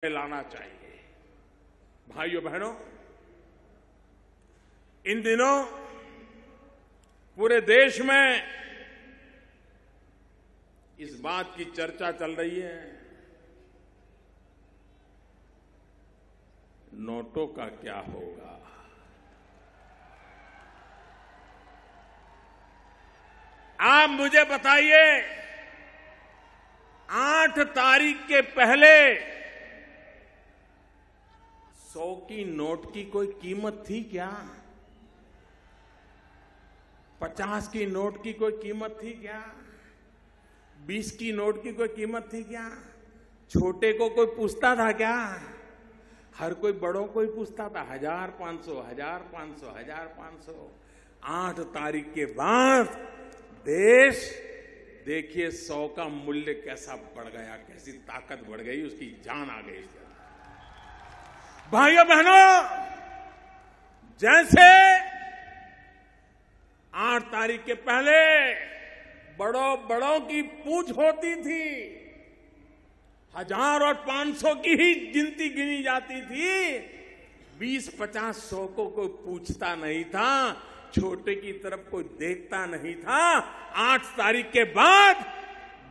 लाना चाहिए। भाइयों बहनों, इन दिनों पूरे देश में इस बात की चर्चा चल रही है, नोटों का क्या होगा। आप मुझे बताइए, 8 तारीख के पहले 100 की नोट की कोई कीमत थी क्या? 50 की नोट की कोई कीमत थी क्या? 20 की नोट की कोई कीमत थी क्या? छोटे को कोई पूछता था क्या? हर कोई बड़ों को ही पूछता था, 1500, 1500, 1500। 8 तारीख के बाद देश देखिए 100 का मूल्य कैसा बढ़ गया, कैसी ताकत बढ़ गई, उसकी जान आ गई। भाइयों बहनों, जैसे 8 तारीख के पहले बड़ों की पूछ होती थी, 1000 और 500 की ही गिनती गिनी जाती थी, 20, 50, 100 को कोई पूछता नहीं था, छोटे की तरफ कोई देखता नहीं था। 8 तारीख के बाद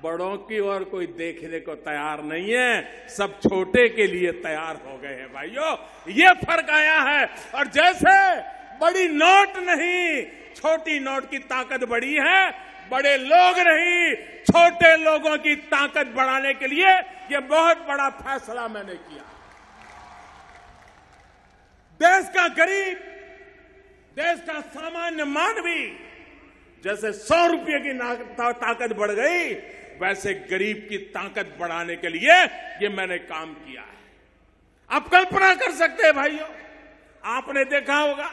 बड़ों की ओर कोई देखने को तैयार नहीं है, सब छोटे के लिए तैयार हो गए हैं। भाइयों, ये फर्क आया है। और जैसे बड़ी नोट नहीं, छोटी नोट की ताकत बड़ी है, बड़े लोग नहीं, छोटे लोगों की ताकत बढ़ाने के लिए ये बहुत बड़ा फैसला मैंने किया। देश का गरीब, देश का सामान्य मानवी, जैसे 100 रुपये की ताकत बढ़ गई, वैसे गरीब की ताकत बढ़ाने के लिए ये मैंने काम किया है। आप कल्पना कर सकते हैं भाइयों, आपने देखा होगा,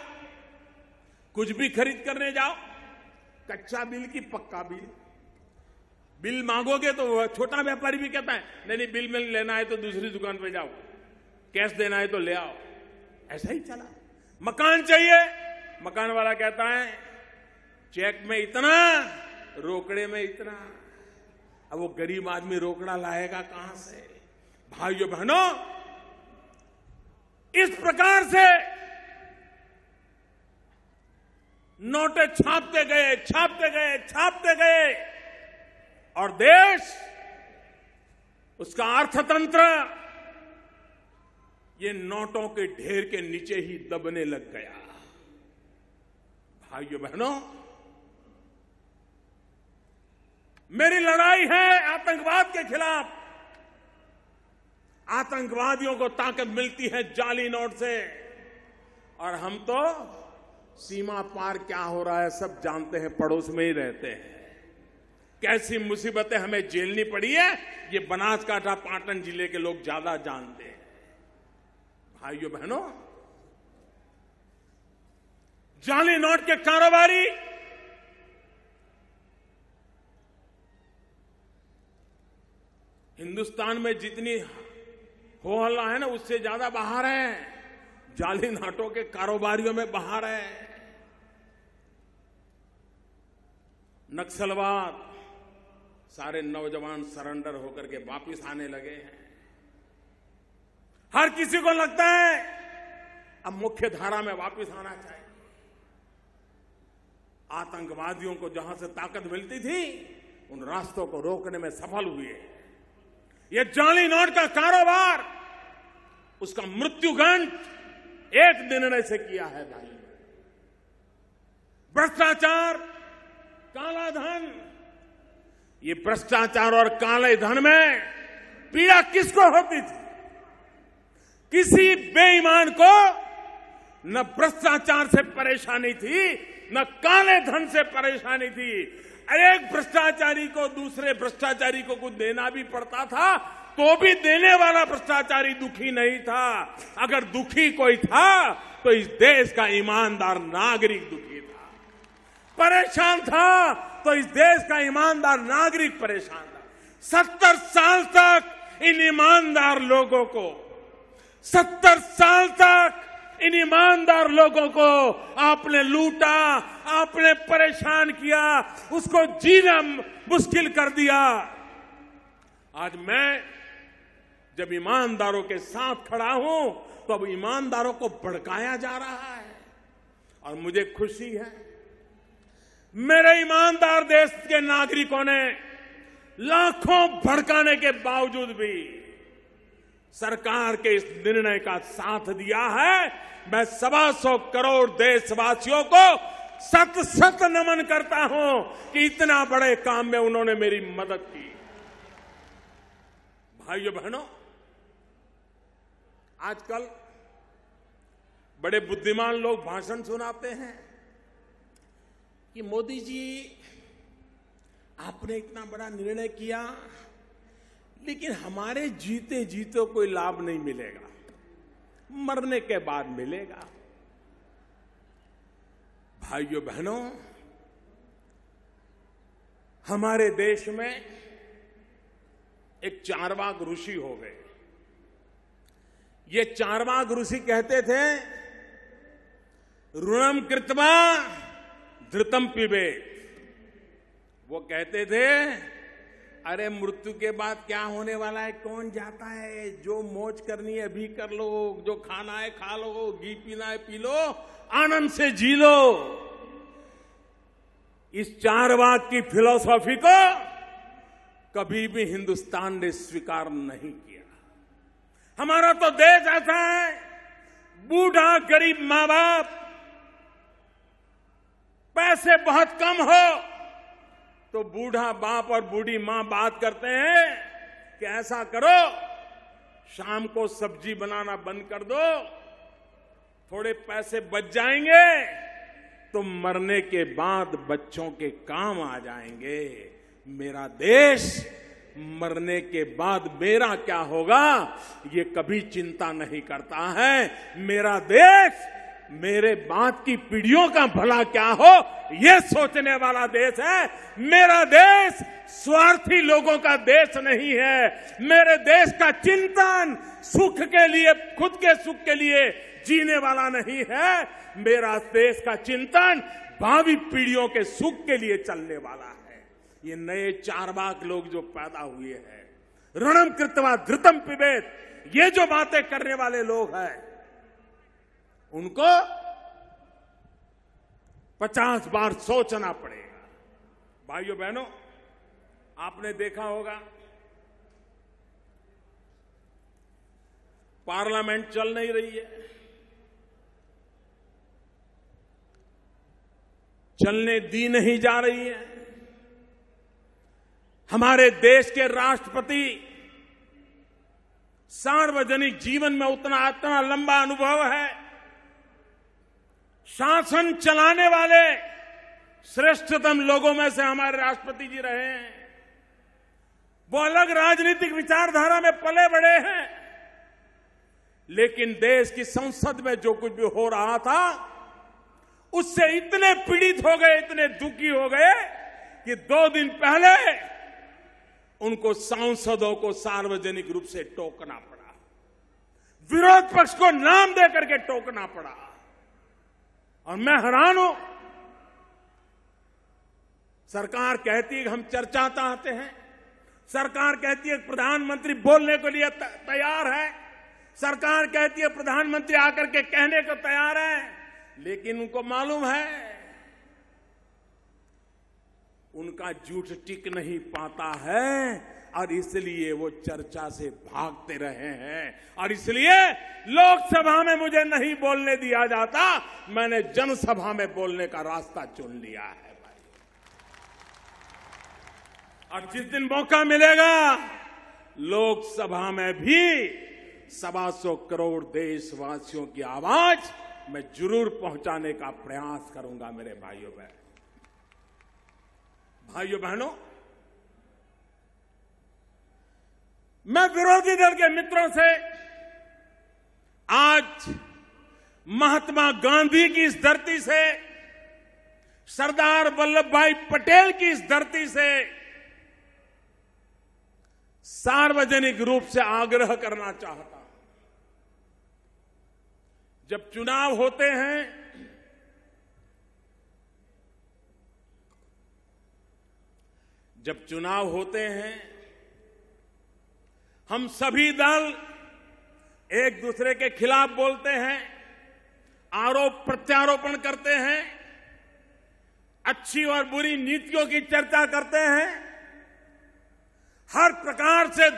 कुछ भी खरीद करने जाओ, कच्चा बिल की पक्का बिल, बिल मांगोगे तो छोटा व्यापारी भी कहता है नहीं बिल में लेना है तो दूसरी दुकान पे जाओ, कैश देना है तो ले आओ। ऐसा ही चला। मकान चाहिए, मकान वाला कहता है चेक में इतना, रोकड़े में इतना। अब वो गरीब आदमी रोकड़ा लाएगा कहां से? भाइयों बहनों, इस प्रकार से नोटें छापते गए और देश, उसका अर्थतंत्र ये नोटों के ढेर के नीचे ही दबने लग गया। भाइयों बहनों, मेरी लड़ाई है आतंकवाद के खिलाफ। आतंकवादियों को ताकत मिलती है जाली नोट से, और हम तो सीमा पार क्या हो रहा है सब जानते हैं, पड़ोस में ही रहते हैं। कैसी मुसीबतें हमें झेलनी पड़ी है, ये बनासकांठा पाटन जिले के लोग ज्यादा जानते हैं। भाइयों बहनों, जाली नोट के कारोबारी हिंदुस्तान में जितनी हो हल्ला है ना, उससे ज्यादा बाहर है। जाली नोटों के कारोबारियों में बाहर है। नक्सलवाद, सारे नौजवान सरेंडर होकर के वापिस आने लगे हैं। हर किसी को लगता है अब मुख्य धारा में वापिस आना चाहिए। आतंकवादियों को जहां से ताकत मिलती थी, उन रास्तों को रोकने में सफल हुए। ये जाली नोट का कारोबार, उसका मृत्युगंठ एक निर्णय से किया है। भाई, भ्रष्टाचार, काला धन, ये भ्रष्टाचार और काले धन में पीड़ा किसको होती थी? किसी बेईमान को न भ्रष्टाचार से परेशानी थी, न काले धन से परेशानी थी। एक भ्रष्टाचारी को दूसरे भ्रष्टाचारी को कुछ देना भी पड़ता था, तो भी देने वाला भ्रष्टाचारी दुखी नहीं था। अगर दुखी कोई था तो इस देश का ईमानदार नागरिक दुखी था। परेशान था तो इस देश का ईमानदार नागरिक परेशान था। 70 साल तक इन ईमानदार लोगों को, 70 साल तक इन ईमानदार लोगों को आपने लूटा, आपने परेशान किया, उसको जीना मुश्किल कर दिया। आज मैं जब ईमानदारों के साथ खड़ा हूं तो अब ईमानदारों को भड़काया जा रहा है। और मुझे खुशी है, मेरे ईमानदार देश के नागरिकों ने लाखों भड़काने के बावजूद भी सरकार के इस निर्णय का साथ दिया है। मैं 125 करोड़ देशवासियों को सत सत नमन करता हूं कि इतना बड़े काम में उन्होंने मेरी मदद की। भाइयों बहनों, आजकल बड़े बुद्धिमान लोग भाषण सुनाते हैं कि मोदी जी आपने इतना बड़ा निर्णय किया, लेकिन हमारे जीते जीते कोई लाभ नहीं मिलेगा, मरने के बाद मिलेगा। भाइयों बहनों, हमारे देश में एक चारवाक ऋषि हो गए। ये चारवाक ऋषि कहते थे, ऋणम कृत्वा धृतम पिबेत। वो कहते थे, अरे मृत्यु के बाद क्या होने वाला है कौन जाता है, जो मौज करनी है अभी कर लो, जो खाना है खा लो, घी पीना है पी लो, आनंद से जी लो। इस चारवाक की फिलॉसफी को कभी भी हिंदुस्तान ने स्वीकार नहीं किया। हमारा तो देश ऐसा है, बूढ़ा गरीब मां बाप, पैसे बहुत कम हो तो बूढ़ा बाप और बूढ़ी मां बात करते हैं कि ऐसा करो, शाम को सब्जी बनाना बंद कर दो, थोड़े पैसे बच जाएंगे तो मरने के बाद बच्चों के काम आ जाएंगे। मेरा देश मरने के बाद मेरा क्या होगा ये कभी चिंता नहीं करता है। मेरा देश मेरे बाद की पीढ़ियों का भला क्या हो ये सोचने वाला देश है। मेरा देश स्वार्थी लोगों का देश नहीं है। मेरे देश का चिंतन सुख के लिए, खुद के सुख के लिए जीने वाला नहीं है। मेरा देश का चिंतन भावी पीढ़ियों के सुख के लिए चलने वाला है। ये नए चारवाक लोग जो पैदा हुए हैं, ऋणम कृत्वा धृतम पिबेत, ये जो बातें करने वाले लोग हैं, उनको 50 बार सोचना पड़ेगा। भाइयों बहनों, आपने देखा होगा पार्लियामेंट चल नहीं रही है, चलने दी नहीं जा रही है। हमारे देश के राष्ट्रपति सार्वजनिक जीवन में उतना लंबा अनुभव है, शासन चलाने वाले श्रेष्ठतम लोगों में से हमारे राष्ट्रपति जी रहे हैं। वो अलग राजनीतिक विचारधारा में पले बड़े हैं, लेकिन देश की संसद में जो कुछ भी हो रहा था उससे इतने पीड़ित हो गए, इतने दुखी हो गए कि 2 दिन पहले उनको सांसदों को सार्वजनिक रूप से टोकना पड़ा, विरोध पक्ष को नाम देकर के टोकना पड़ा। और मैं हैरान हूं, सरकार कहती है कि हम चर्चा चाहते हैं, सरकार कहती है प्रधानमंत्री बोलने के लिए तैयार है, सरकार कहती है प्रधानमंत्री आकर के कहने को तैयार है, लेकिन उनको मालूम है उनका झूठ टिक नहीं पाता है और इसलिए वो चर्चा से भागते रहे हैं। और इसलिए लोकसभा में मुझे नहीं बोलने दिया जाता, मैंने जनसभा में बोलने का रास्ता चुन लिया है भाई। और जिस दिन मौका मिलेगा लोकसभा में भी 125 करोड़ देशवासियों की आवाज मैं जरूर पहुंचाने का प्रयास करूंगा। मेरे भाइयों बहनों, मैं विरोधी दल के मित्रों से आज महात्मा गांधी की इस धरती से, सरदार वल्लभ भाई पटेल की इस धरती से सार्वजनिक रूप से आग्रह करना चाहता हूं। जब चुनाव होते हैं हम सभी दल एक दूसरे के खिलाफ बोलते हैं, आरोप प्रत्यारोपण करते हैं, अच्छी और बुरी नीतियों की चर्चा करते हैं, हर प्रकार से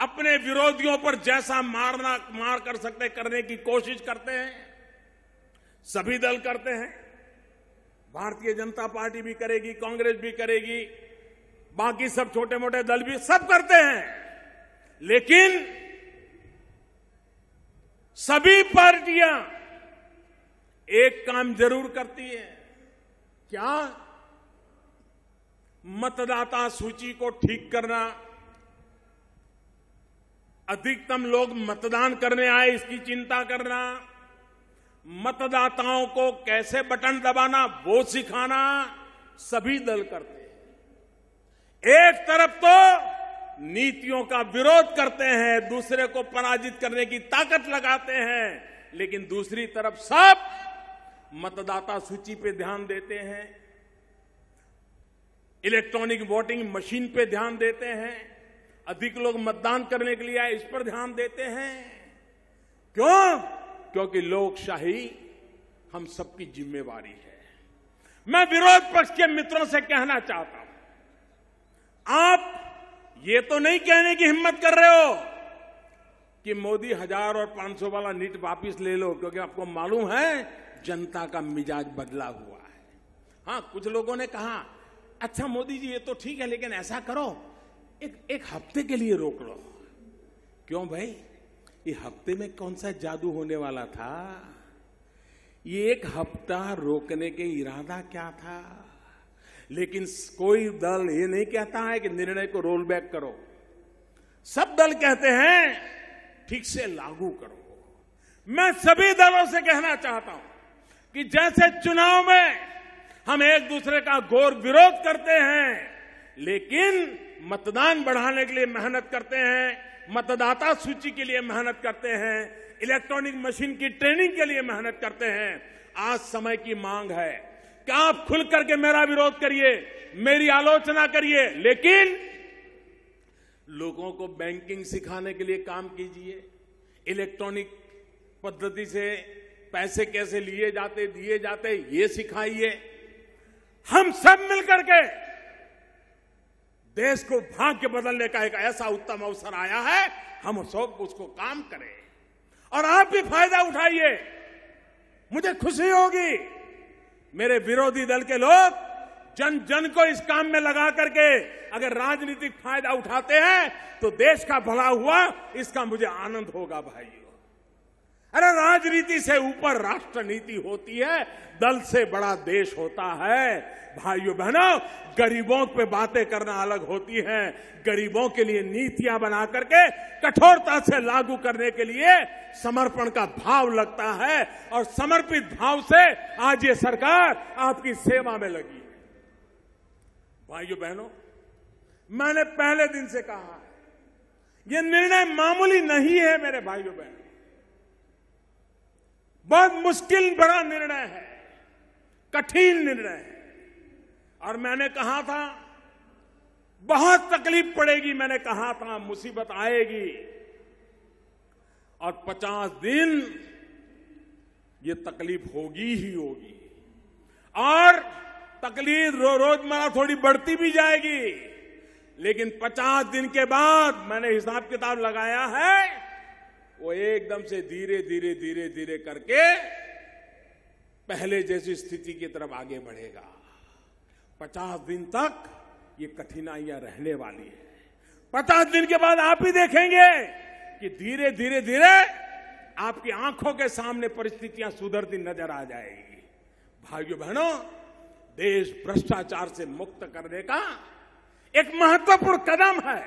अपने विरोधियों पर जैसा मार कर सकते करने की कोशिश करते हैं। सभी दल करते हैं, भारतीय जनता पार्टी भी करेगी, कांग्रेस भी करेगी, बाकी सब छोटे मोटे दल भी सब करते हैं। लेकिन सभी पार्टियां एक काम जरूर करती है। क्या? मतदाता सूची को ठीक करना, अधिकतम लोग मतदान करने आए इसकी चिंता करना, मतदाताओं को कैसे बटन दबाना वो सिखाना सभी दल करते हैं। एक तरफ तो नीतियों का विरोध करते हैं, दूसरे को पराजित करने की ताकत लगाते हैं, लेकिन दूसरी तरफ सब मतदाता सूची पे ध्यान देते हैं, इलेक्ट्रॉनिक वोटिंग मशीन पे ध्यान देते हैं, अधिक लोग मतदान करने के लिए आए इस पर ध्यान देते हैं। क्यों? क्योंकि लोकशाही हम सबकी जिम्मेवारी है। मैं विरोध पक्ष के मित्रों से कहना चाहता हूं, आप ये तो नहीं कहने की हिम्मत कर रहे हो कि मोदी 1000 और 500 वाला नीट वापिस ले लो, क्योंकि आपको मालूम है जनता का मिजाज बदला हुआ है। हां, कुछ लोगों ने कहा अच्छा मोदी जी ये तो ठीक है, लेकिन ऐसा करो एक हफ्ते के लिए रोक लो। क्यों भाई? ये हफ्ते में कौन सा जादू होने वाला था? ये एक हफ्ता रोकने के इरादा क्या था? लेकिन कोई दल ये नहीं कहता है कि निर्णय को रोल बैक करो। सब दल कहते हैं ठीक से लागू करो। मैं सभी दलों से कहना चाहता हूं कि जैसे चुनाव में हम एक दूसरे का घोर विरोध करते हैं, लेकिन मतदान बढ़ाने के लिए मेहनत करते हैं, मतदाता सूची के लिए मेहनत करते हैं, इलेक्ट्रॉनिक मशीन की ट्रेनिंग के लिए मेहनत करते हैं। आज समय की मांग है कि आप खुल करके मेरा विरोध करिए, मेरी आलोचना करिए, लेकिन लोगों को बैंकिंग सिखाने के लिए काम कीजिए, इलेक्ट्रॉनिक पद्धति से पैसे कैसे लिए जाते दिए जाते ये सिखाइए। हम सब मिलकर के देश को भाग्य बदलने का एक ऐसा उत्तम अवसर आया है, हम सब उसको काम करें और आप भी फायदा उठाइए। मुझे खुशी होगी मेरे विरोधी दल के लोग जन जन को इस काम में लगा करके अगर राजनीतिक फायदा उठाते हैं तो देश का भला हुआ, इसका मुझे आनंद होगा भाइयों। अरे राजनीति से ऊपर राष्ट्र नीति होती है, दल से बड़ा देश होता है। भाइयों बहनों, गरीबों पे बातें करना अलग होती है, गरीबों के लिए नीतियां बना करके कठोरता से लागू करने के लिए समर्पण का भाव लगता है, और समर्पित भाव से आज ये सरकार आपकी सेवा में लगी है। भाइयों बहनों, मैंने पहले दिन से कहा है ये निर्णय मामूली नहीं है मेरे भाइयों बहनों, बहुत मुश्किल बड़ा निर्णय है, कठिन निर्णय है। और मैंने कहा था बहुत तकलीफ पड़ेगी, मैंने कहा था मुसीबत आएगी, और 50 दिन ये तकलीफ होगी ही होगी, और तकलीफ रोजमर्रा थोड़ी बढ़ती भी जाएगी, लेकिन 50 दिन के बाद मैंने हिसाब किताब लगाया है, वो एकदम से धीरे धीरे धीरे धीरे करके पहले जैसी स्थिति की तरफ आगे बढ़ेगा। 50 दिन तक ये कठिनाइयां रहने वाली है। 50 दिन के बाद आप ही देखेंगे कि धीरे धीरे धीरे आपकी आंखों के सामने परिस्थितियां सुधरती नजर आ जाएगी। भाइयों बहनों, देश भ्रष्टाचार से मुक्त करने का एक महत्वपूर्ण कदम है।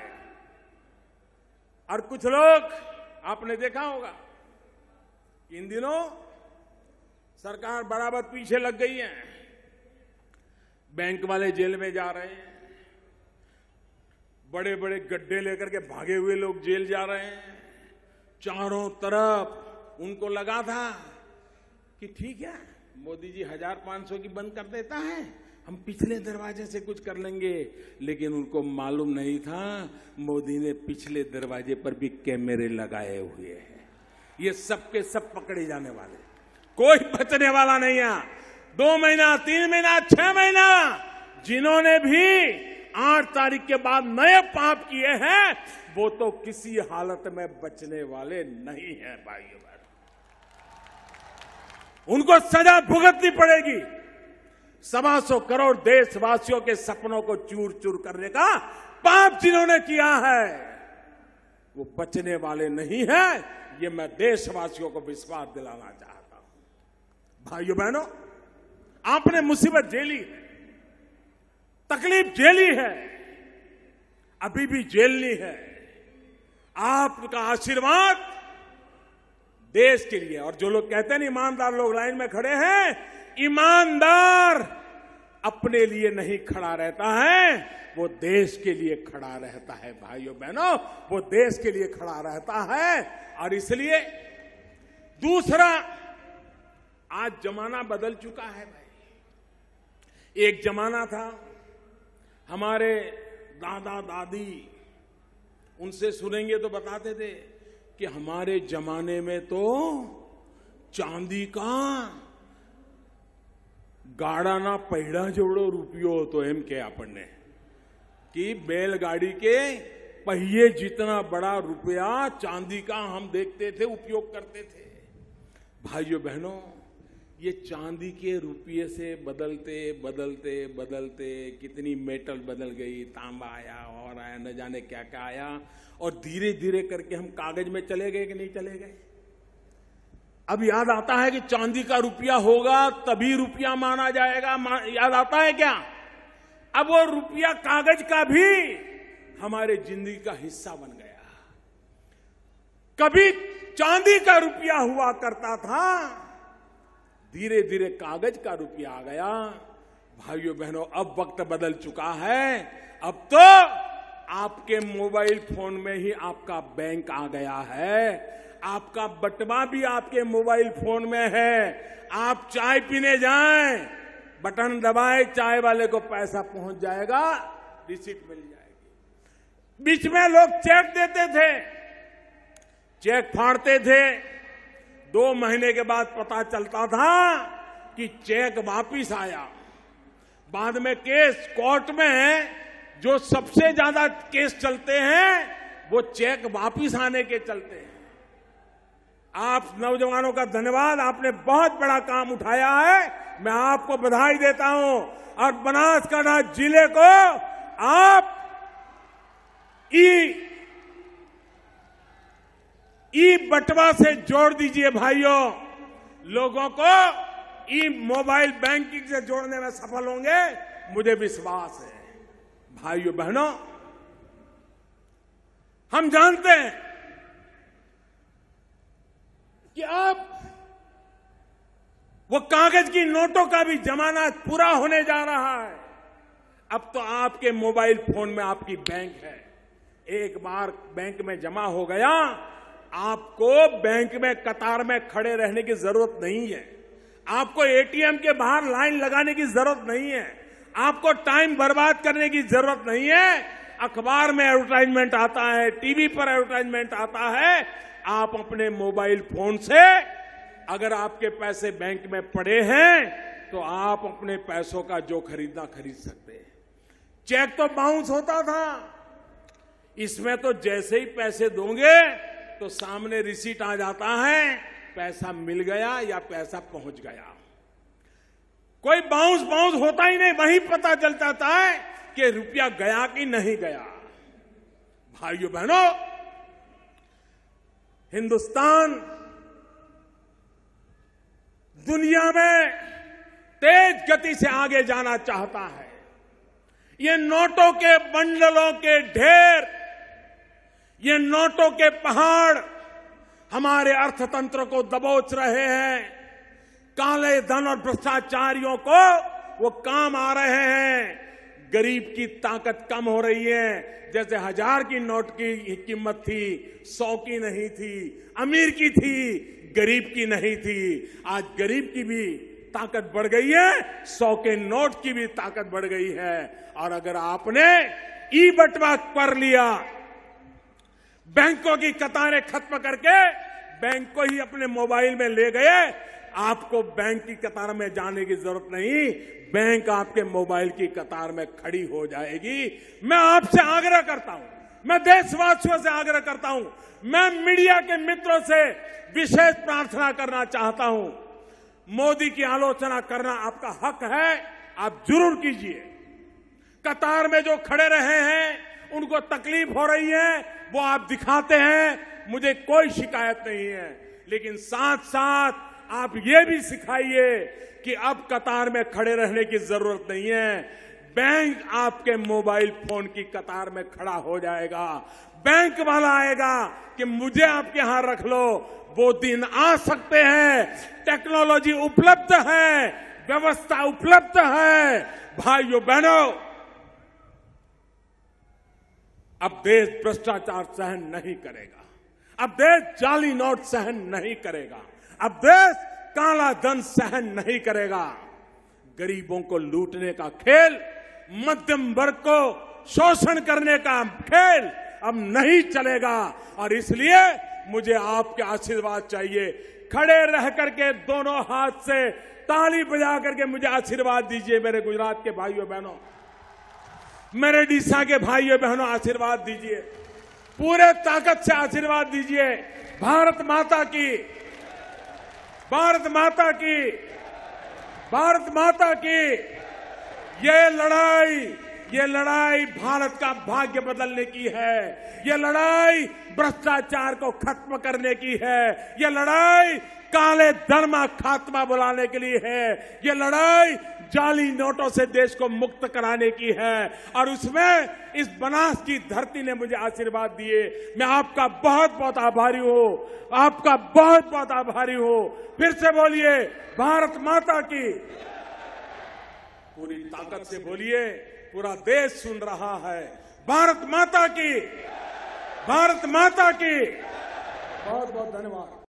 और कुछ लोग आपने देखा होगा इन दिनों सरकार बराबर पीछे लग गई है, बैंक वाले जेल में जा रहे हैं, बड़े बड़े गड्ढे लेकर के भागे हुए लोग जेल जा रहे हैं, चारों तरफ उनको लगा था कि ठीक है मोदी जी 1500 की बंद कर देता है, हम पिछले दरवाजे से कुछ कर लेंगे, लेकिन उनको मालूम नहीं था मोदी ने पिछले दरवाजे पर भी कैमरे लगाए हुए हैं। ये सब के सब पकड़े जाने वाले, कोई बचने वाला नहीं है। 2 महीना, 3 महीना, 6 महीना, जिन्होंने भी 8 तारीख के बाद नए पाप किए हैं वो तो किसी हालत में बचने वाले नहीं है भाइयों बहनों। उनको सजा भुगतनी पड़ेगी। 125 करोड़ देशवासियों के सपनों को चूर चूर करने का पाप जिन्होंने किया है वो बचने वाले नहीं है। ये मैं देशवासियों को विश्वास दिलाना चाहता हूं। भाइयों बहनों, आपने मुसीबत झेली है, तकलीफ झेली है, अभी भी झेलनी है। आपका आशीर्वाद देश के लिए, और जो लोग कहते हैं ईमानदार लोग लाइन में खड़े हैं, ईमानदार अपने लिए नहीं खड़ा रहता है, वो देश के लिए खड़ा रहता है। भाइयों बहनों, वो देश के लिए खड़ा रहता है। और इसलिए दूसरा, आज जमाना बदल चुका है भाई। एक जमाना था, हमारे दादा दादी, उनसे सुनेंगे तो बताते थे कि हमारे जमाने में तो चांदी का गाड़ा ना पहिड़ा जोड़ो रुपयो तो एम के आपने कि बैलगाड़ी के पहिए जितना बड़ा रुपया चांदी का हम देखते थे, उपयोग करते थे। भाइयों बहनों, ये चांदी के रुपये से बदलते बदलते बदलते कितनी मेटल बदल गई, तांबा आया और आया, न जाने क्या क्या आया, और धीरे धीरे करके हम कागज में चले गए कि नहीं चले गए। अब याद आता है कि चांदी का रुपया होगा तभी रुपया माना जाएगा, याद आता है क्या? अब वो रुपया कागज का भी हमारे जिंदगी का हिस्सा बन गया। कभी चांदी का रुपया हुआ करता था, धीरे धीरे कागज का रुपया आ गया। भाइयों बहनों, अब वक्त बदल चुका है। अब तो आपके मोबाइल फोन में ही आपका बैंक आ गया है, आपका बटवा भी आपके मोबाइल फोन में है। आप चाय पीने जाएं, बटन दबाए, चाय वाले को पैसा पहुंच जाएगा, रिसीट मिल जाएगी। बीच में लोग चेक देते थे, चेक फाड़ते थे, 2 महीने के बाद पता चलता था कि चेक वापिस आया। बाद में केस कोर्ट में जो सबसे ज्यादा केस चलते हैं वो चेक वापिस आने के चलते हैं। आप नौजवानों का धन्यवाद, आपने बहुत बड़ा काम उठाया है, मैं आपको बधाई देता हूं। और बनासकांठा जिले को आप ई बटवा से जोड़ दीजिए भाइयों। लोगों को ई मोबाइल बैंकिंग से जोड़ने में सफल होंगे, मुझे विश्वास है। भाइयों बहनों, हम जानते हैं कि अब वो कागज की नोटों का भी जमाना पूरा होने जा रहा है। अब तो आपके मोबाइल फोन में आपकी बैंक है। एक बार बैंक में जमा हो गया, आपको बैंक में कतार में खड़े रहने की जरूरत नहीं है, आपको एटीएम के बाहर लाइन लगाने की जरूरत नहीं है, आपको टाइम बर्बाद करने की जरूरत नहीं है। अखबार में एडवर्टाइजमेंट आता है, टीवी पर एडवर्टाइजमेंट आता है, आप अपने मोबाइल फोन से अगर आपके पैसे बैंक में पड़े हैं तो आप अपने पैसों का जो खरीदना खरीद सकते हैं। चेक तो बाउंस होता था, इसमें तो जैसे ही पैसे दोगे तो सामने रिसीट आ जाता है, पैसा मिल गया या पैसा पहुंच गया। कोई बाउंस होता ही नहीं, वहीं पता चल जाता है कि रुपया गया कि नहीं गया। भाइयों बहनों, हिंदुस्तान दुनिया में तेज गति से आगे जाना चाहता है। ये नोटों के बंडलों के ढेर, ये नोटों के पहाड़ हमारे अर्थतंत्र को दबोच रहे हैं। काले धन और भ्रष्टाचारियों को वो काम आ रहे हैं। गरीब की ताकत कम हो रही है। जैसे 1000 की नोट की कीमत थी, 100 की नहीं थी, अमीर की थी, गरीब की नहीं थी। आज गरीब की भी ताकत बढ़ गई है, 100 के नोट की भी ताकत बढ़ गई है। और अगर आपने ई बटवा कर लिया, बैंकों की कतारें खत्म करके बैंक को ही अपने मोबाइल में ले गए, आपको बैंक की कतार में जाने की जरूरत नहीं, बैंक आपके मोबाइल की कतार में खड़ी हो जाएगी। मैं आपसे आग्रह करता हूं, मैं देशवासियों से आग्रह करता हूं, मैं मीडिया के मित्रों से विशेष प्रार्थना करना चाहता हूं। मोदी की आलोचना करना आपका हक है, आप जरूर कीजिए। कतार में जो खड़े रहे हैं, उनको तकलीफ हो रही है, वो आप दिखाते हैं, मुझे कोई शिकायत नहीं है। लेकिन साथ साथ आप ये भी सिखाइए कि अब कतार में खड़े रहने की जरूरत नहीं है, बैंक आपके मोबाइल फोन की कतार में खड़ा हो जाएगा। बैंक वाला आएगा कि मुझे आपके यहां रख लो, वो दिन आ सकते हैं। टेक्नोलॉजी उपलब्ध है, व्यवस्था उपलब्ध है। भाइयों बहनों, अब देश भ्रष्टाचार सहन नहीं करेगा, अब देश जाली नोट सहन नहीं करेगा, अब देश काला धन सहन नहीं करेगा। गरीबों को लूटने का खेल, मध्यम वर्ग को शोषण करने का खेल अब नहीं चलेगा। और इसलिए मुझे आपके आशीर्वाद चाहिए। खड़े रह करके दोनों हाथ से ताली बजा करके मुझे आशीर्वाद दीजिए। मेरे गुजरात के भाइयों बहनों, मेरे डीसा के भाइयों बहनों, आशीर्वाद दीजिए, पूरे ताकत से आशीर्वाद दीजिए। भारत माता की, भारत माता की, भारत माता की। ये लड़ाई भारत का भाग्य बदलने की है। ये लड़ाई भ्रष्टाचार को खत्म करने की है। ये लड़ाई काले धन का खात्मा बुलाने के लिए है। ये लड़ाई जाली नोटों से देश को मुक्त कराने की है। और उसमें इस बनास की धरती ने मुझे आशीर्वाद दिए। मैं आपका बहुत बहुत आभारी हूं, आपका बहुत बहुत आभारी हूं। फिर से बोलिए, भारत माता की। पूरी ताकत से बोलिए, पूरा देश सुन रहा है। भारत माता की, भारत माता की। बहुत बहुत धन्यवाद।